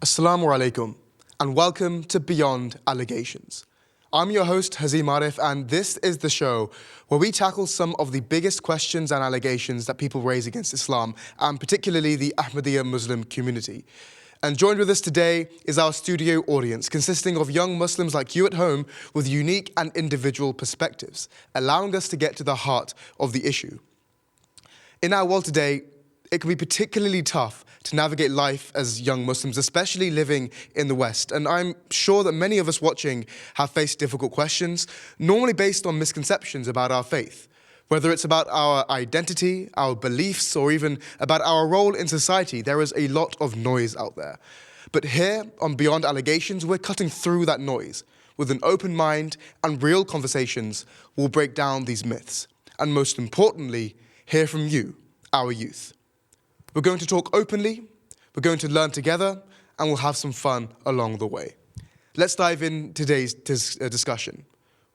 Assalamu alaikum and welcome to Beyond Allegations. I'm your host Hazim Arif and this is the show where we tackle some of the biggest questions and allegations that people raise against Islam and particularly the Ahmadiyya Muslim community. And joined with us today is our studio audience consisting of young Muslims like you at home with unique and individual perspectives, allowing us to get to the heart of the issue. In our world today, it can be particularly tough to navigate life as young Muslims, especially living in the West. And I'm sure that many of us watching have faced difficult questions, normally based on misconceptions about our faith. Whether it's about our identity, our beliefs, or even about our role in society, there is a lot of noise out there. But here on Beyond Allegations, we're cutting through that noise. With an open mind and real conversations, we'll break down these myths. And most importantly, hear from you, our youth. We're going to talk openly, we're going to learn together, and we'll have some fun along the way. Let's dive in today's discussion.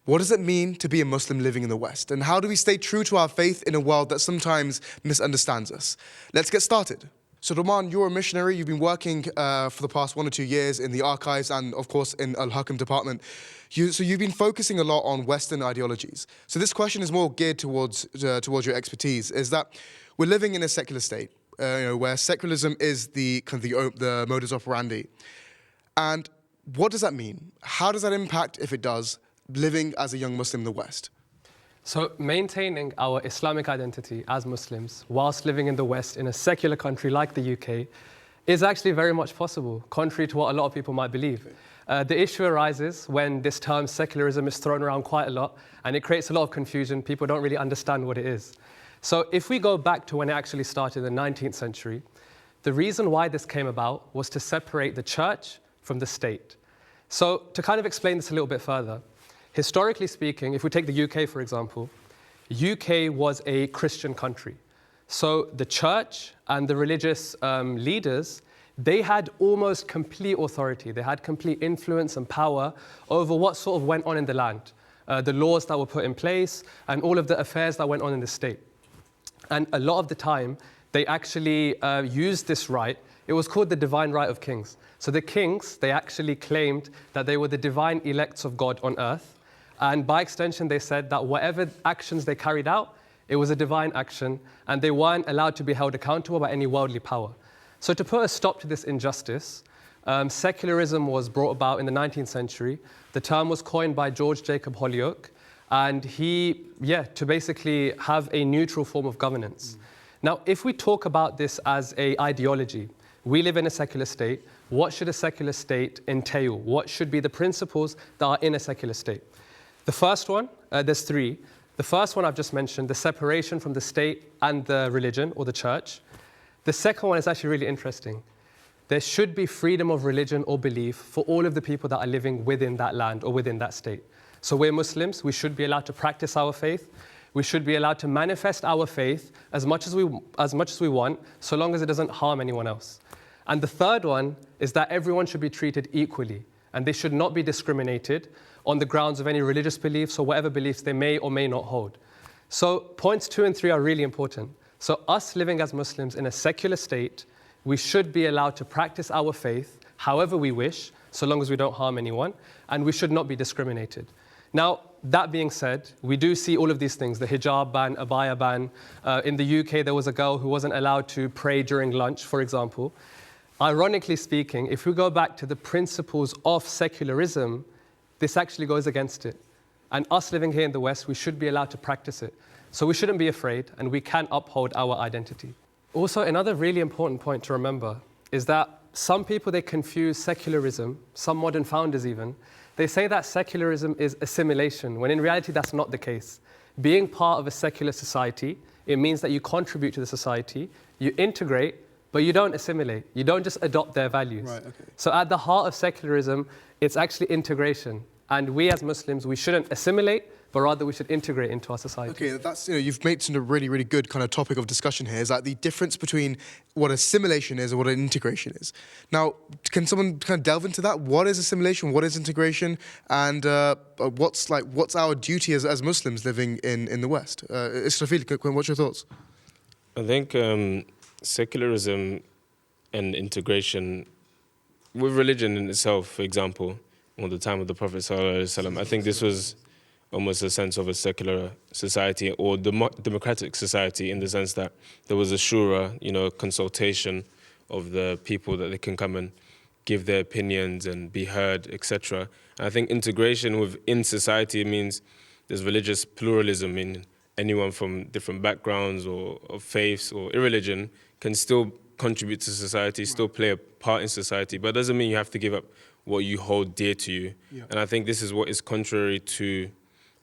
What does it mean to be a Muslim living in the West? And how do we stay true to our faith in a world that sometimes misunderstands us? Let's get started. So Ondemand, you're a missionary. You've been working for the past 1 or 2 years in the archives and, of course, in Al-Hakam department. So you've been focusing a lot on Western ideologies. So this question is more geared towards your expertise, is that we're living in a secular state. Where secularism is the modus operandi. And what does that mean? How does that impact, if it does, living as a young Muslim in the West? So maintaining our Islamic identity as Muslims whilst living in the West in a secular country like the UK is actually very much possible, contrary to what a lot of people might believe. The issue arises when this term secularism is thrown around quite a lot and it creates a lot of confusion. People don't really understand what it is. So if we go back to when it actually started in the 19th century, the reason why this came about was to separate the church from the state. So to kind of explain this a little bit further, historically speaking, if we take the UK, for example, UK was a Christian country. So the church and the religious leaders, they had almost complete authority. They had complete influence and power over what sort of went on in the land, the laws that were put in place, and all of the affairs that went on in the state. And a lot of the time, they actually used this right. It was called the divine right of kings. So the kings, they actually claimed that they were the divine elects of God on earth. And by extension, they said that whatever actions they carried out, it was a divine action, and they weren't allowed to be held accountable by any worldly power. So to put a stop to this injustice, secularism was brought about in the 19th century. The term was coined by George Jacob Holyoake. And to basically have a neutral form of governance. Now, if we talk about this as an ideology, we live in a secular state. What should a secular state entail? What should be the principles that are in a secular state? The first one, there's three. The first one I've just mentioned, the separation from the state and the religion or the church. The second one is actually really interesting. There should be freedom of religion or belief for all of the people that are living within that land or within that state. So we're Muslims, we should be allowed to practice our faith. We should be allowed to manifest our faith as much as we want, so long as it doesn't harm anyone else. And the third one is that everyone should be treated equally, and they should not be discriminated on the grounds of any religious beliefs or whatever beliefs they may or may not hold. So points 2 and 3 are really important. So us living as Muslims in a secular state, we should be allowed to practice our faith however we wish, so long as we don't harm anyone, and we should not be discriminated. Now, that being said, we do see all of these things, the hijab ban, abaya ban. In the UK, there was a girl who wasn't allowed to pray during lunch, for example. Ironically speaking, if we go back to the principles of secularism, this actually goes against it. And us living here in the West, we should be allowed to practice it. So we shouldn't be afraid, and we can uphold our identity. Also, another really important point to remember is that some people, they confuse secularism, some modern founders even, they say that secularism is assimilation, when in reality that's not the case. Being part of a secular society, it means that you contribute to the society, you integrate, but you don't assimilate. You don't just adopt their values. Right, okay. So at the heart of secularism, it's actually integration. And we as Muslims, we shouldn't assimilate, but rather we should integrate into our society. Okay, that's, you've made some really, really good kind of topic of discussion here, is that the difference between what assimilation is and what an integration is. Now, can someone kind of delve into that? What is assimilation? What is integration? And what's our duty as Muslims living in the West? Israfil, what's your thoughts? I think secularism and integration with religion in itself, for example, all the time of the Prophet ﷺ, I think this was almost a sense of a secular society or democratic society, in the sense that there was a shura, consultation of the people that they can come and give their opinions and be heard, etc. And I think integration within society means there's religious pluralism, in anyone from different backgrounds or of faiths or irreligion can still contribute to society, still play a part in society, but it doesn't mean you have to give up what you hold dear to you. Yeah. And I think this is what is contrary to,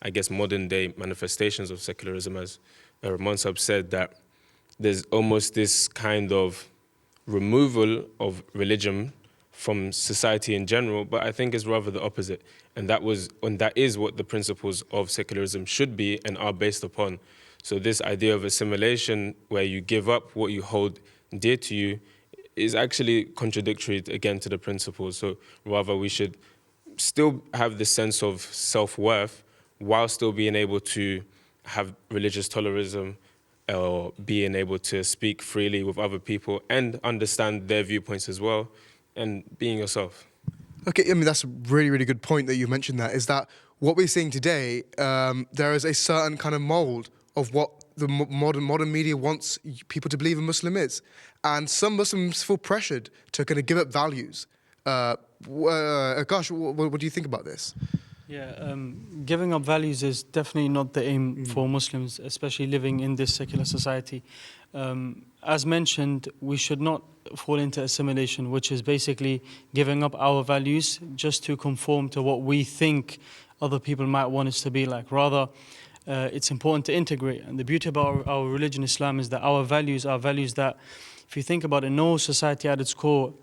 I guess, modern day manifestations of secularism, as Mansab said, that there's almost this kind of removal of religion from society in general, but I think it's rather the opposite. And that is what the principles of secularism should be and are based upon. So this idea of assimilation, where you give up what you hold dear to you, is actually contradictory again to the principles. So rather we should still have this sense of self-worth while still being able to have religious tolerism, or being able to speak freely with other people and understand their viewpoints as well, and being yourself. Okay, I mean, that's a really, really good point that you mentioned that, is that what we're seeing today, there is a certain kind of mold of what the modern media wants people to believe a Muslim is. And some Muslims feel pressured to kind of give up values. Akash, what do you think about this? Yeah, giving up values is definitely not the aim for Muslims, especially living in this secular society. As mentioned, we should not fall into assimilation, which is basically giving up our values just to conform to what we think other people might want us to be like. Rather, it's important to integrate. And the beauty about our religion, Islam, is that our values are values that, if you think about it, no society at its core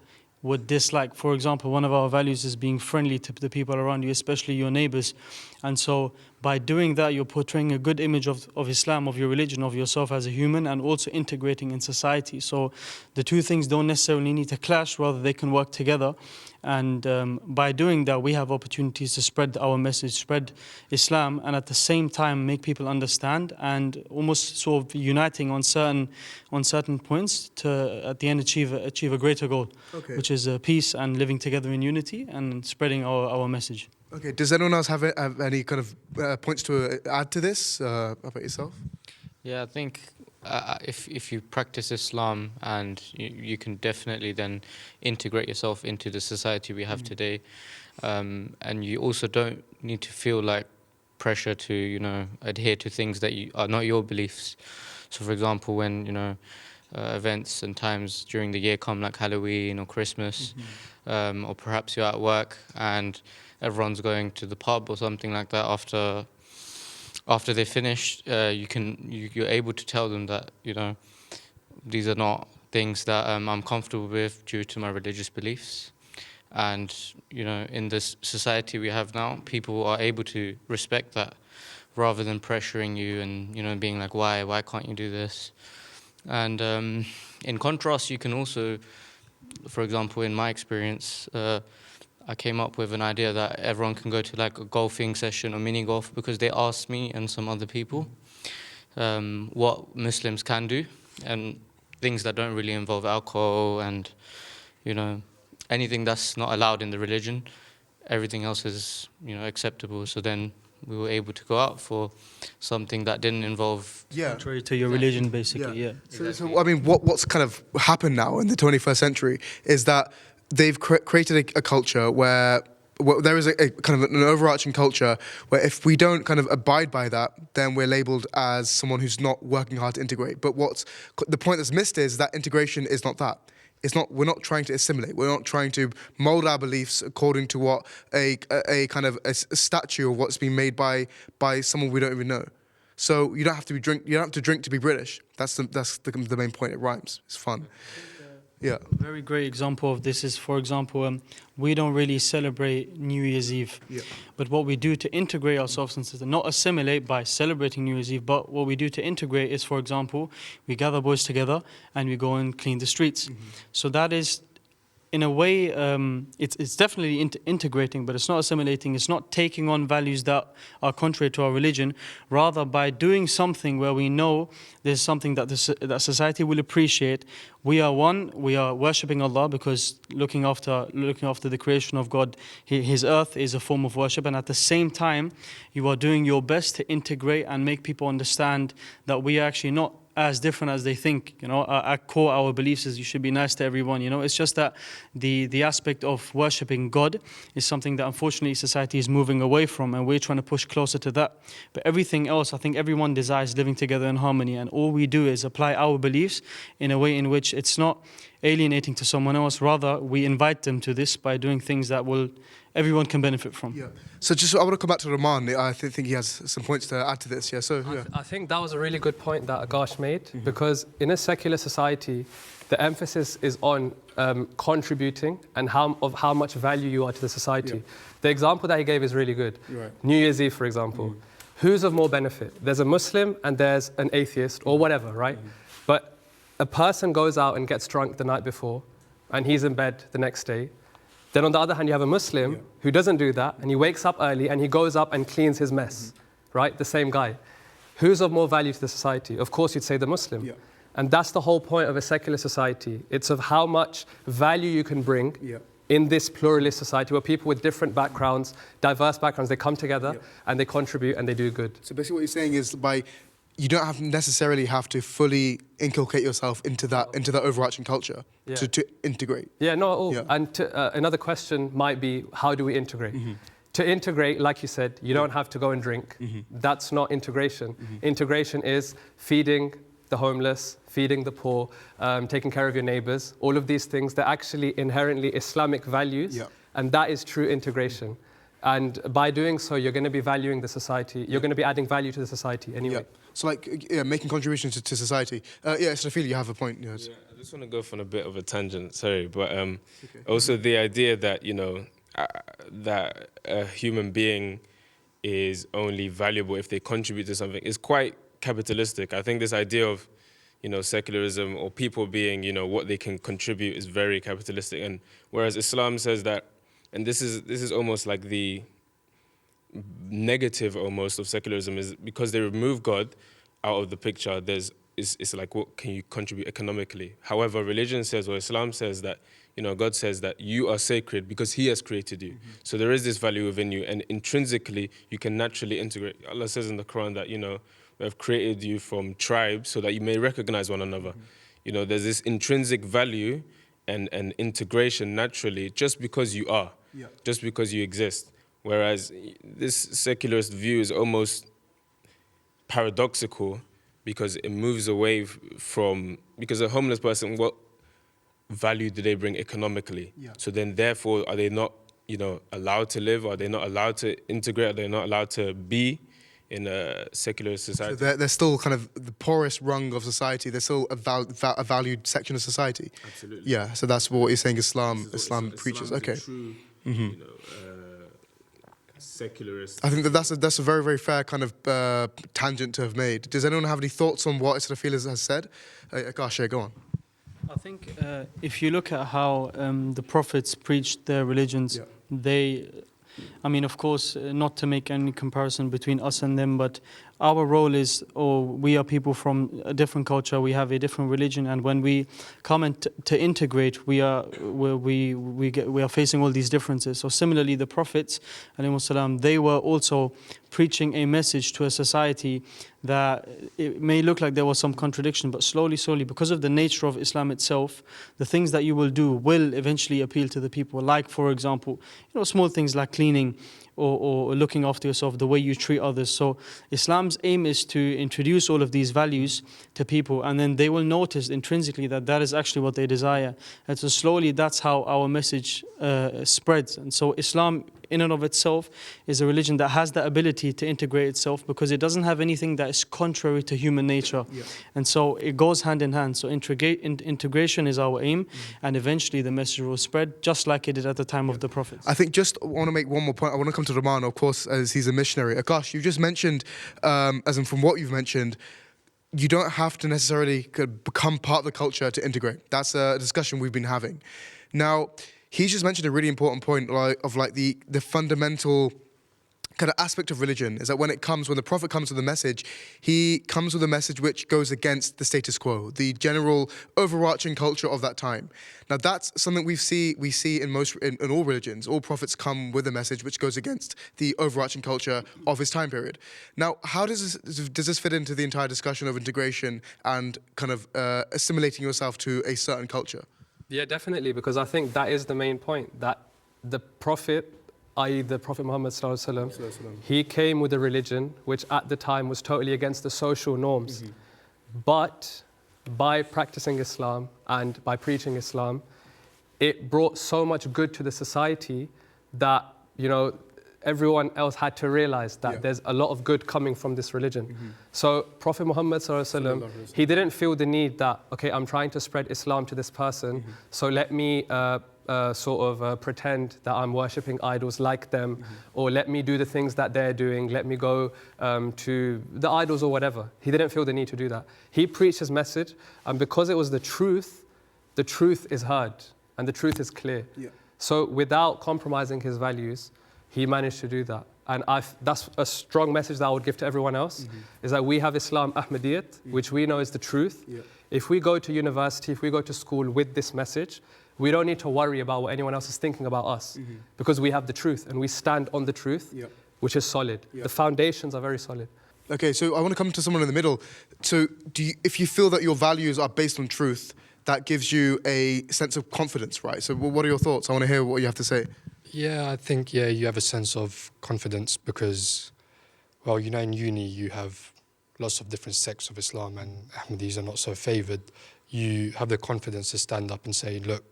would dislike. For example, one of our values is being friendly to the people around you, especially your neighbors. And so by doing that, you're portraying a good image of Islam, of your religion, of yourself as a human, and also integrating in society. So the two things don't necessarily need to clash, rather they can work together. And by doing that, we have opportunities to spread our message, spread Islam, and at the same time make people understand, and almost sort of uniting on certain points to at the end achieve a greater goal, which is peace and living together in unity and spreading our message. Okay, does anyone else have any kind of points to add to this about yourself? Yeah, I think if you practice Islam, and you can definitely then integrate yourself into the society we have today, and you also don't need to feel like pressure to adhere to things that are not your beliefs. So, for example, when events and times during the year come, like Halloween or Christmas, or perhaps you're at work and everyone's going to the pub or something like that after they finish, you're able to tell them that these are not things that I'm comfortable with due to my religious beliefs. And in this society we have now, people are able to respect that rather than pressuring you and being like, why can't you do this? And in contrast, you can also, for example, in my experience, I came up with an idea that everyone can go to like a golfing session or mini golf, because they asked me and some other people what Muslims can do, and things that don't really involve alcohol and anything that's not allowed in the religion. Everything else is acceptable. So then we were able to go out for something that didn't involve contrary to your religion, basically. Yeah. So I mean, what's kind of happened now in the 21st century is that they've created a culture where there is a kind of an overarching culture where if we don't kind of abide by that, then we're labelled as someone who's not working hard to integrate. But the point that's missed is that integration is not that. We're not trying to assimilate. We're not trying to mold our beliefs according to what a kind of a statue of what's been made by someone we don't even know. So you don't have to drink to be British. That's the main point. It rhymes. It's fun. Yeah. A very great example of this is, for example, we don't really celebrate New Year's Eve. Yeah. But what we do to integrate ourselves into the, not assimilate by celebrating New Year's Eve, but what we do to integrate is, for example, we gather boys together and we go and clean the streets. So that is in a way, it's definitely integrating, but it's not assimilating. It's not taking on values that are contrary to our religion. Rather, by doing something where we know there's something that that society will appreciate, we are one. We are worshipping Allah, because looking after the creation of God, His earth is a form of worship. And at the same time, you are doing your best to integrate and make people understand that we are actually not as different as they think. You know, at core, our beliefs is you should be nice to everyone. You know, it's just that the aspect of worshipping God is something that unfortunately society is moving away from, and we're trying to push closer to that. But everything else, I think everyone desires living together in harmony, and all we do is apply our beliefs in a way in which it's not alienating to someone else. Rather, we invite them to this by doing things that everyone can benefit from. Yeah. So just, I want to come back to Rahman. I think he has some points to add to this. Yeah. So yeah. I think that was a really good point that Agash made, because in a secular society, the emphasis is on contributing and how much value you are to the society. Yeah. The example that he gave is really good. Right. New Year's Eve, for example. Who's of more benefit? There's a Muslim and there's an atheist, or whatever, right? But a person goes out and gets drunk the night before, and he's in bed the next day. Then on the other hand, you have a Muslim who doesn't do that, and he wakes up early and he goes up and cleans his mess, right? The same guy. Who's of more value to the society? Of course, you'd say the Muslim. Yeah. And that's the whole point of a secular society. It's of how much value you can bring in this pluralist society, where people with different backgrounds, diverse backgrounds, they come together and they contribute and they do good. So basically what you're saying is you don't necessarily have to fully inculcate yourself into that overarching culture to integrate. Yeah, not at all. Yeah. And another question might be, how do we integrate? To integrate, like you said, you don't have to go and drink. That's not integration. Integration is feeding the homeless, feeding the poor, taking care of your neighbors. All of these things, they're actually inherently Islamic values, and that is true integration. And by doing so, you're going to be valuing the society. You're going to be adding value to the society anyway. Yeah. So making contributions to society. Stefil, you have a point. Yes. Yeah, I just want to go on a bit of a tangent, sorry, but also the idea that, you know, that a human being is only valuable if they contribute to something is quite capitalistic. I think this idea of, you know, secularism or people being, you know, what they can contribute is very capitalistic. And whereas Islam says that, and this is almost like the negative almost of secularism, is because they remove God out of the picture, it's like, what can you contribute economically? However, religion says, or Islam says that, you know, God says that you are sacred because He has created you. So there is this value within you, and intrinsically you can naturally integrate. Allah says in the Quran that, you know, we have created you from tribes so that you may recognize one another. You know, there's this intrinsic value and integration naturally just because you are, just because you exist. Whereas this secularist view is almost paradoxical because it moves away from, because a homeless person, what value do they bring economically? So then therefore, are they not, you know, allowed to live? Are they not allowed to integrate? Are they not allowed to be in a secular society? So they're still kind of the poorest rung of society. They're still a valued section of society. Absolutely. Yeah, so that's what you're saying Islam preaches. Islam Okay. is a true, you know, secularist. I think that's a very, very fair kind of tangent to have made. Does anyone have any thoughts on what Israfil has said? Gosh, go on. I think if you look at how the prophets preached their religions, I mean, of course, not to make any comparison between us and them, but our role is, we are people from a different culture, we have a different religion, and when we come and to integrate, we are facing all these differences. So similarly, the prophets, alayhi salam, they were also preaching a message to a society that it may look like there was some contradiction, but slowly, because of the nature of Islam itself, the things that you will do will eventually appeal to the people. Like, for example, you know, small things like cleaning or looking after yourself, the way you treat others. So Islam's aim is to introduce all of these values to people, and then they will notice intrinsically that that is actually what they desire. And so slowly, that's how our message spreads. And so Islam, in and of itself, is a religion that has the ability to integrate itself because it doesn't have anything that is contrary to human nature. And so it goes hand in hand. So integration is our aim, and eventually the message will spread just like it did at the time of the prophets. I think just want to make one more point. I want to come to Rahman, of course, as he's a missionary. Akash, you just mentioned, as in from what you've mentioned, you don't have to necessarily become part of the culture to integrate. That's a discussion we've been having. Now, he's just mentioned a really important point of the fundamental kind of aspect of religion is that when the prophet comes with a message, he comes with a message which goes against the status quo, the general overarching culture of that time. Now that's something we see in all religions. All prophets come with a message which goes against the overarching culture of his time period. Now, how does this fit into the entire discussion of integration and kind of assimilating yourself to a certain culture? Yeah, definitely, because I think that is the main point, that the prophet, i.e. the Prophet Muhammad sallallahu alaihi wasallam, he came with a religion which at the time was totally against the social norms. But by practicing Islam and by preaching Islam, it brought so much good to the society that, you know, everyone else had to realize that there's a lot of good coming from this religion. So Prophet Muhammad sallallahu alaihi wasallam, he didn't feel the need that, okay, I'm trying to spread Islam to this person, so let me pretend that I'm worshipping idols like them, or let me do the things that they're doing, let me go to the idols or whatever. He didn't feel the need to do that. He preached his message, and because it was the truth is heard, and the truth is clear. So without compromising his values, he managed to do that. And that's a strong message that I would give to everyone else, is that we have Islam Ahmadiyyat, which we know is the truth. If we go to university, if we go to school with this message, we don't need to worry about what anyone else is thinking about us, because we have the truth and we stand on the truth, which is solid. The foundations are very solid. Okay, so I want to come to someone in the middle. So if you feel that your values are based on truth, that gives you a sense of confidence, right? So what are your thoughts? I want to hear what you have to say. Yeah, I think, you have a sense of confidence because, well, you know, in uni you have lots of different sects of Islam and Ahmadis are not so favoured. You have the confidence to stand up and say, look,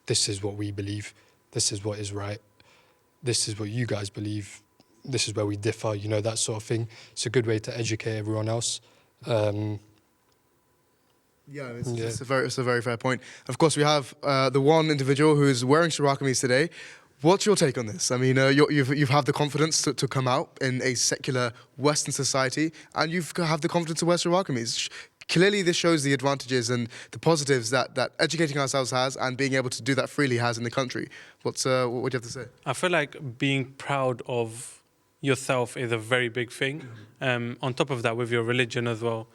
this is what we believe, this is what is right, this is what you guys believe, this is where we differ, you know, that sort of thing. It's a good way to educate everyone else. It's a very fair point. Of course, we have the one individual who is wearing Shirah Kameez today. What's your take on this? I mean, you've had the confidence to come out in a secular Western society, and you've had the confidence to wear Shirah Kameez. Clearly, this shows the advantages and the positives that educating ourselves has, and being able to do that freely has in the country. What do you have to say? I feel like being proud of yourself is a very big thing. On top of that, with your religion as well,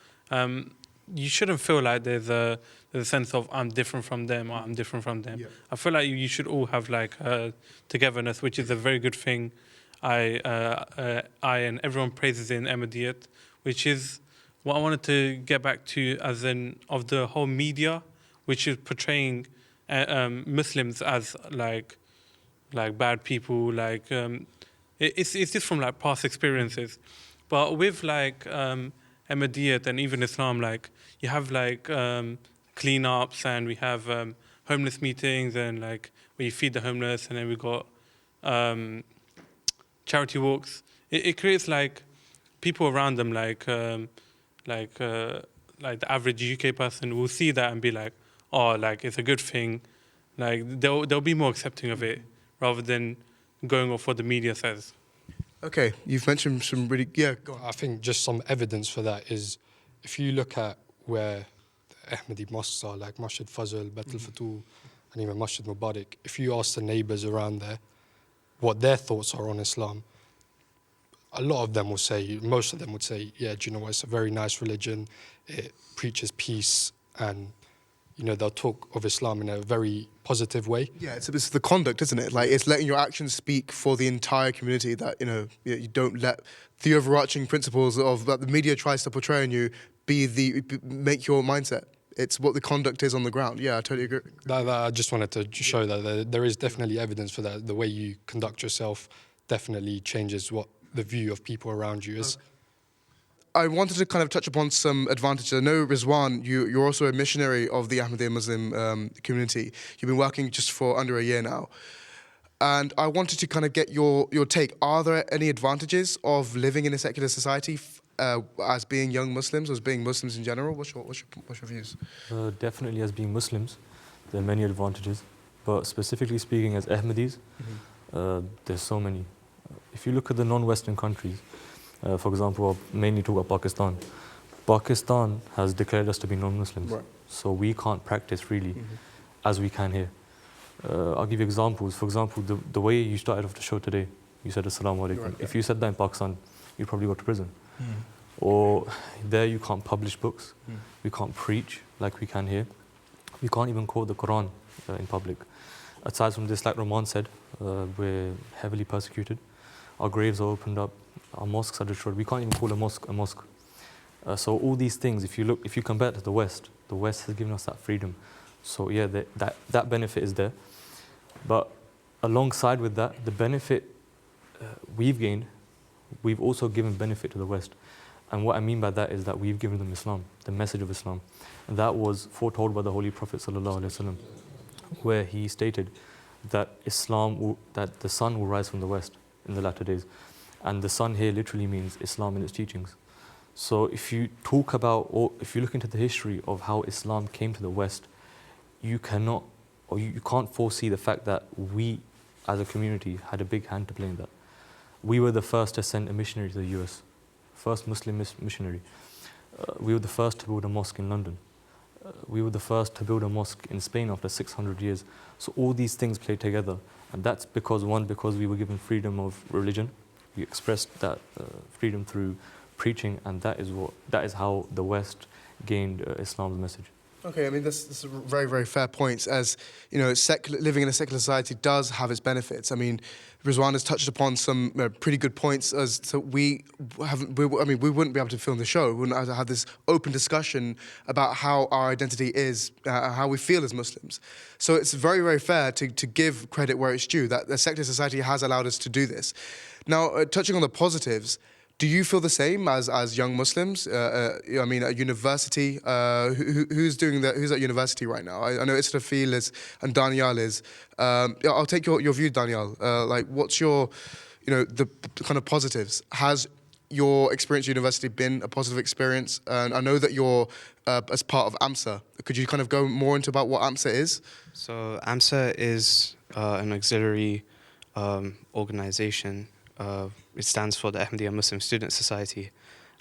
you shouldn't feel like there's a sense of I'm different from them or I'm different from them. I feel like you should all have like togetherness, which is a very good thing. I and everyone praises in Ahmadiyyat, which is what I wanted to get back to, as in of the whole media, which is portraying Muslims as like bad people. Like it's just from like past experiences, but with like Ahmadiyyat and even Islam, like you have like cleanups and we have homeless meetings and like where you feed the homeless, and then we got charity walks. It creates like people around them, like the average UK person will see that and be like, oh, like it's a good thing. Like they'll be more accepting of it rather than going off what the media says. Okay, you've mentioned some really go on. I think just some evidence for that is if you look at where the Ahmadi mosques are, like Masjid Fazl, Bat al-Futuh, and even Masjid Mubarak, if you ask the neighbours around there what their thoughts are on Islam, a lot of them will say, most of them would say, yeah, do you know what, it's a very nice religion, it preaches peace, and you know, they'll talk of Islam in a very positive way. Yeah, it's the conduct, isn't it? Like, it's letting your actions speak for the entire community, that, you know, you don't let the overarching principles of that the media tries to portray on you make your mindset. It's what the conduct is on the ground. Yeah, I totally agree. I just wanted to show that there is definitely evidence for that. The way you conduct yourself definitely changes what the view of people around you is. I wanted to kind of touch upon some advantages. I know, Rizwan, you're also a missionary of the Ahmadiyya Muslim community. You've been working just for under a year now. And I wanted to kind of get your take. Are there any advantages of living in a secular society as being young Muslims, as being Muslims in general? What's your views? Definitely, as being Muslims, there are many advantages. But specifically speaking, as Ahmadis, there's so many. If you look at the non-Western countries, for example, I'll mainly talk about Pakistan. Pakistan has declared us to be non-Muslims, Right. so we can't practice freely as we can here. I'll give you examples. For example, the way you started off the show today, you said Assalamu alaikum. Right, yeah. If you said that in Pakistan, you'd probably go to prison. Or there you can't publish books, we can't preach like we can here. We can't even quote the Quran in public. Aside from this, like Rahman said, we're heavily persecuted. Our graves are opened up, our mosques are destroyed. We can't even call a mosque a mosque. So all these things, if you compare it to the West has given us that freedom. So yeah, that benefit is there. But alongside with that, the benefit we've gained, we've also given benefit to the West. And what I mean by that is that we've given them Islam, the message of Islam. And that was foretold by the Holy Prophet ﷺ, where he stated that that the sun will rise from the West in the latter days. And the sun here literally means Islam and its teachings. So if you talk about, or if you look into the history of how Islam came to the West, you cannot, or you can't foresee the fact that we as a community had a big hand to play in that. We were the first to send a missionary to the US, first Muslim missionary. We were the first to build a mosque in London. We were the first to build a mosque in Spain after 600 years. So all these things play together. And that's because we were given freedom of religion. We expressed that freedom through preaching, and that is how the West gained Islam's message. Okay, I mean, that's a very, very fair point. As you know, living in a secular society does have its benefits. I mean, Rizwan has touched upon some pretty good points. As to we wouldn't be able to film the show. We wouldn't have this open discussion about how our identity is, how we feel as Muslims. So it's very, very fair to give credit where it's due. That the secular society has allowed us to do this. Now, touching on the positives. Do you feel the same as young Muslims? I mean, at university, who's at university right now? I know Israfil is and Daniel is. I'll take your view, Daniel. Like, what's your, the kind of positives? Has your experience at university been a positive experience? And I know that you're as part of AMSA. Could you kind of go more into about what AMSA is? So AMSA is an auxiliary organization. It stands for the Ahmadiyya Muslim Student Society,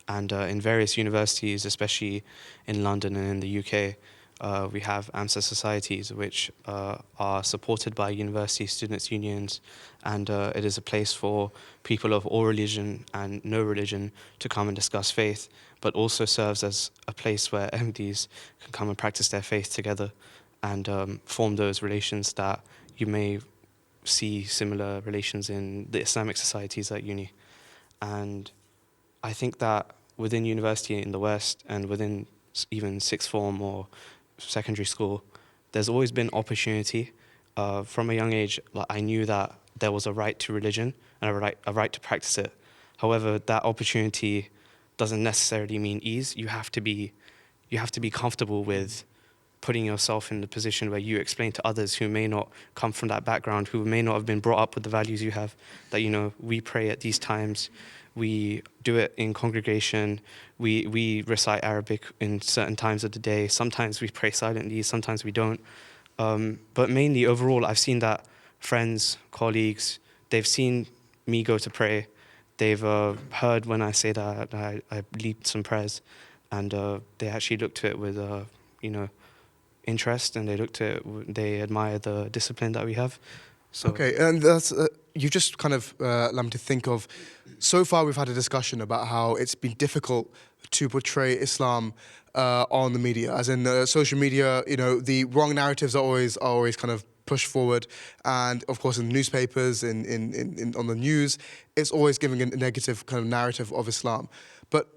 and in various universities, especially in London and in the UK, we have AMSA societies which are supported by university students' unions, and it is a place for people of all religion and no religion to come and discuss faith, but also serves as a place where Ahmadis can come and practice their faith together and form those relations that you may see similar relations in the Islamic societies at uni. And I think that within university in the West and within even sixth form or secondary school, there's always been opportunity. From a young age, I knew that there was a right to religion and a right to practice it. However, that opportunity doesn't necessarily mean ease. You have to be comfortable with putting yourself in the position where you explain to others who may not come from that background, who may not have been brought up with the values you have, that, we pray at these times, we do it in congregation, we recite Arabic in certain times of the day, sometimes we pray silently, sometimes we don't. But mainly, overall, I've seen that friends, colleagues, they've seen me go to pray, they've heard when I say that I lead some prayers, and they actually look to it with, interest, and they admire the discipline that we have. So. Okay, and that's you just kind of allowed me to think of. So far, we've had a discussion about how it's been difficult to portray Islam on the media, as in social media. The wrong narratives are always kind of pushed forward, and of course in the newspapers, on the news, it's always giving a negative kind of narrative of Islam. But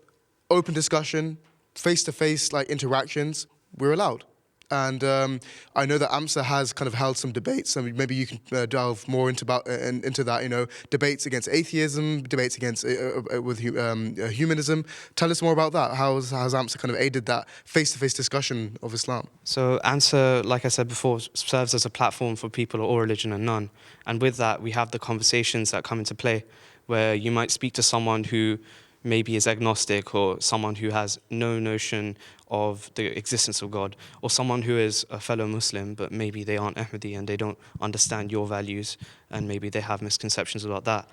open discussion, face-to-face interactions, we're allowed. And I know that AMSA has kind of held some debates. I mean, maybe you can delve more into that. Debates against atheism, debates against humanism. Tell us more about that. How has AMSA kind of aided that face-to-face discussion of Islam? So AMSA, like I said before, serves as a platform for people of all religion and none. And with that, we have the conversations that come into play, where you might speak to someone who maybe is agnostic, or someone who has no notion of the existence of God, or someone who is a fellow Muslim, but maybe they aren't Ahmadi and they don't understand your values, and maybe they have misconceptions about that.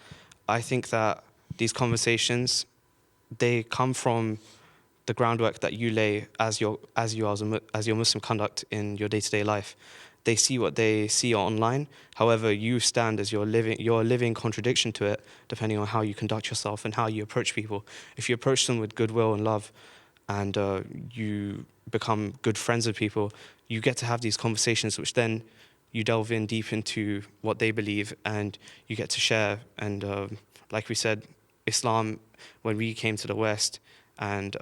I think that these conversations, they come from the groundwork that you lay as your Muslim conduct in your day-to-day life. They see what they see online. However, you stand as you're a living contradiction to it, depending on how you conduct yourself and how you approach people. If you approach them with goodwill and love, and you become good friends with people, you get to have these conversations, which then you delve in deep into what they believe, and you get to share. And like we said, Islam, when we came to the West, and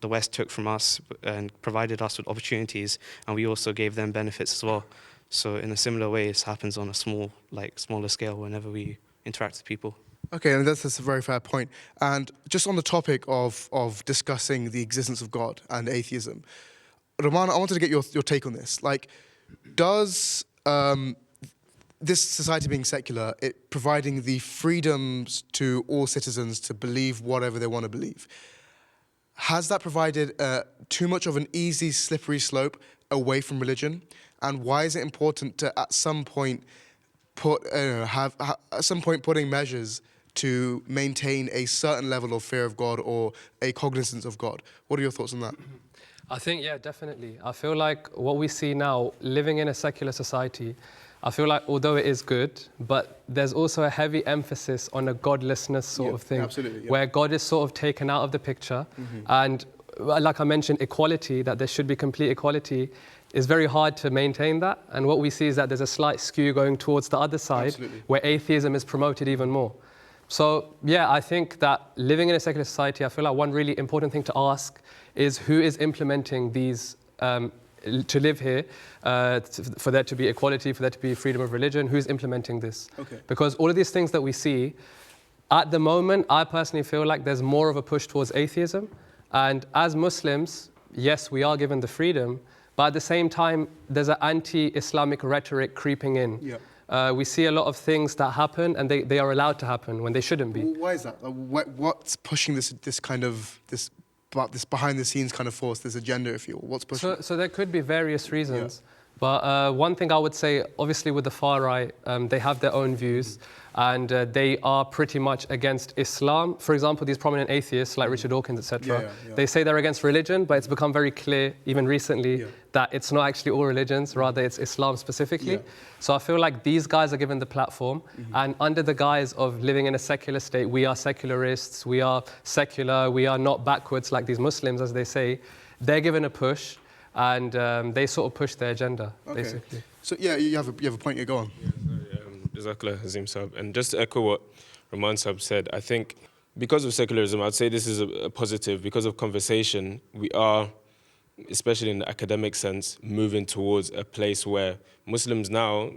the West took from us and provided us with opportunities, and we also gave them benefits as well. So in a similar way, this happens on a smaller scale whenever we interact with people. Okay, and that's a very fair point. And just on the topic of discussing the existence of God and atheism, Roman, I wanted to get your take on this. Like, does this society being secular, it providing the freedoms to all citizens to believe whatever they want to believe, has that provided too much of an easy, slippery slope away from religion? And why is it important to, at some point, putting measures to maintain a certain level of fear of God or a cognizance of God? What are your thoughts on that? I think, yeah, definitely. I feel like what we see now, living in a secular society, I feel like although it is good, but there's also a heavy emphasis on a godlessness sort of thing, where God is sort of taken out of the picture. And like I mentioned, equality, that there should be complete equality, is very hard to maintain that. And what we see is that there's a slight skew going towards the other side, where atheism is promoted even more. So, yeah, I think that living in a secular society, I feel like one really important thing to ask is who is implementing these, to live here, for there to be equality, for there to be freedom of religion, who's implementing this? Because all of these things that we see, at the moment, I personally feel like there's more of a push towards atheism. And as Muslims, yes, we are given the freedom, but at the same time, there's an anti-Islamic rhetoric creeping in. We see a lot of things that happen, and they are allowed to happen when they shouldn't be. Why is that? What's pushing this behind the scenes kind of force, this agenda, if you will? What's pushing? So there could be various reasons. But one thing I would say, obviously with the far right, they have their own views, and they are pretty much against Islam. For example, these prominent atheists like Richard Dawkins, etc., they say they're against religion, but it's become very clear, even recently, that it's not actually all religions, rather it's Islam specifically. So I feel like these guys are given the platform, and under the guise of living in a secular state, we are secularists, we are secular, we are not backwards like these Muslims, as they say. They're given a push, and they sort of push their agenda, basically. So yeah, you have a point here, go on. Jazakallah, Hazim Sahab. And just to echo what Rahman Sahab said, I think because of secularism, I'd say this is a positive. Because of conversation, we are, especially in the academic sense, moving towards a place where Muslims now,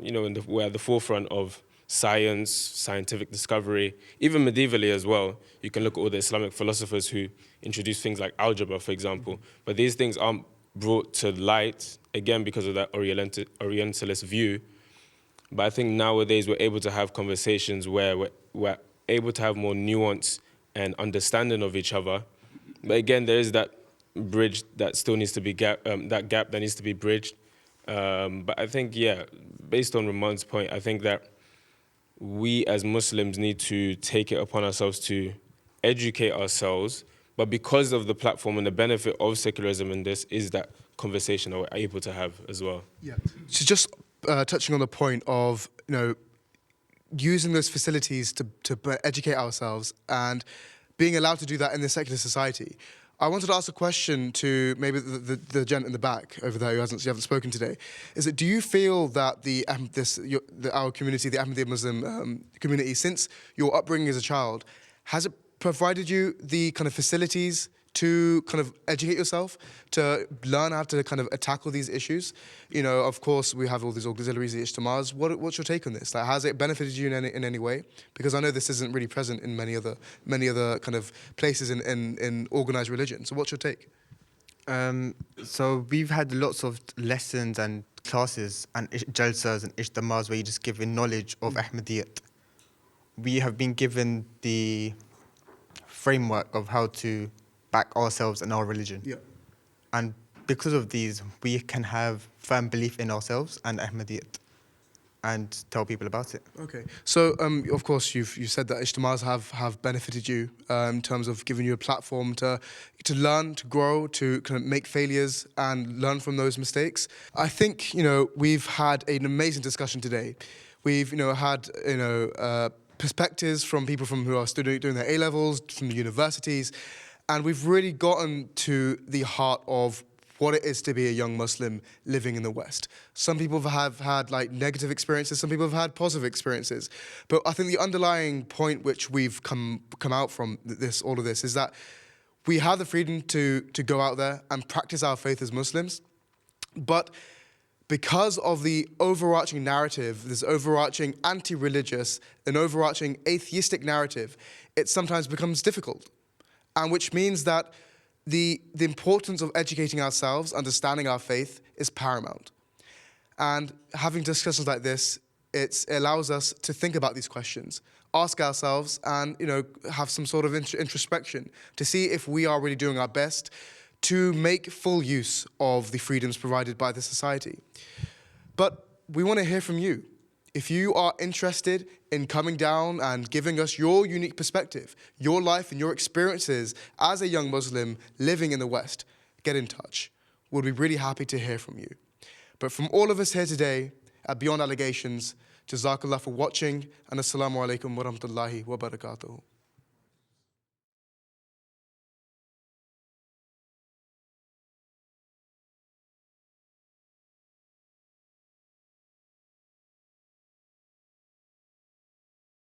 we're at the forefront of science, scientific discovery, even medievally as well. You can look at all the Islamic philosophers who introduced things like algebra, for example. But these things aren't brought to light, again, because of that Orientalist view. But I think nowadays we're able to have conversations where we're able to have more nuance and understanding of each other. But again, there is that bridge that still needs to be that gap that needs to be bridged. But I think, yeah, based on Ramon's point, I think that we as Muslims need to take it upon ourselves to educate ourselves. But because of the platform and the benefit of secularism in this is that conversation that we're able to have as well. So just touching on the point of, using those facilities to educate ourselves and being allowed to do that in the secular society. I wanted to ask a question to maybe the gent in the back over there who hasn't spoken today. Is that, do you feel that our community, the Ahmadiyya Muslim community, since your upbringing as a child, has it provided you the kind of facilities to kind of educate yourself, to learn how to kind of tackle these issues? Of course, we have all these auxiliaries, the ijtimas. What's your take on this? Like, has it benefited you in any way? Because I know this isn't really present in many other kind of places in organized religion. So what's your take? So we've had lots of lessons and classes and jalsas and ijtimas where you just give knowledge of Ahmadiyyat. We have been given the framework of how to back ourselves and our religion. And because of these, we can have firm belief in ourselves and Ahmadiyyat. and tell people about it. Okay. So, of course, you said that ijtimas have benefited you in terms of giving you a platform to learn, to grow, to kind of make failures and learn from those mistakes. I think, we've had an amazing discussion today. We've, had, perspectives from people who are doing their A-levels, from the universities, and we've really gotten to the heart of what it is to be a young Muslim living in the West. Some people have had negative experiences, some people have had positive experiences. But I think the underlying point which we've come out from all of this is that we have the freedom to go out there and practice our faith as Muslims. But because of the overarching narrative, this overarching anti-religious and overarching atheistic narrative, it sometimes becomes difficult. And which means that the importance of educating ourselves, understanding our faith, is paramount. And having discussions like this, it allows us to think about these questions, ask ourselves, and have some sort of introspection to see if we are really doing our best to make full use of the freedoms provided by the society. But we want to hear from you. If you are interested in coming down and giving us your unique perspective, your life and your experiences as a young Muslim living in the West, get in touch. We'll be really happy to hear from you. But from all of us here today at Beyond Allegations, Jazakallah for watching, and Assalamu alaikum wa rahmatullahi wa barakatuh.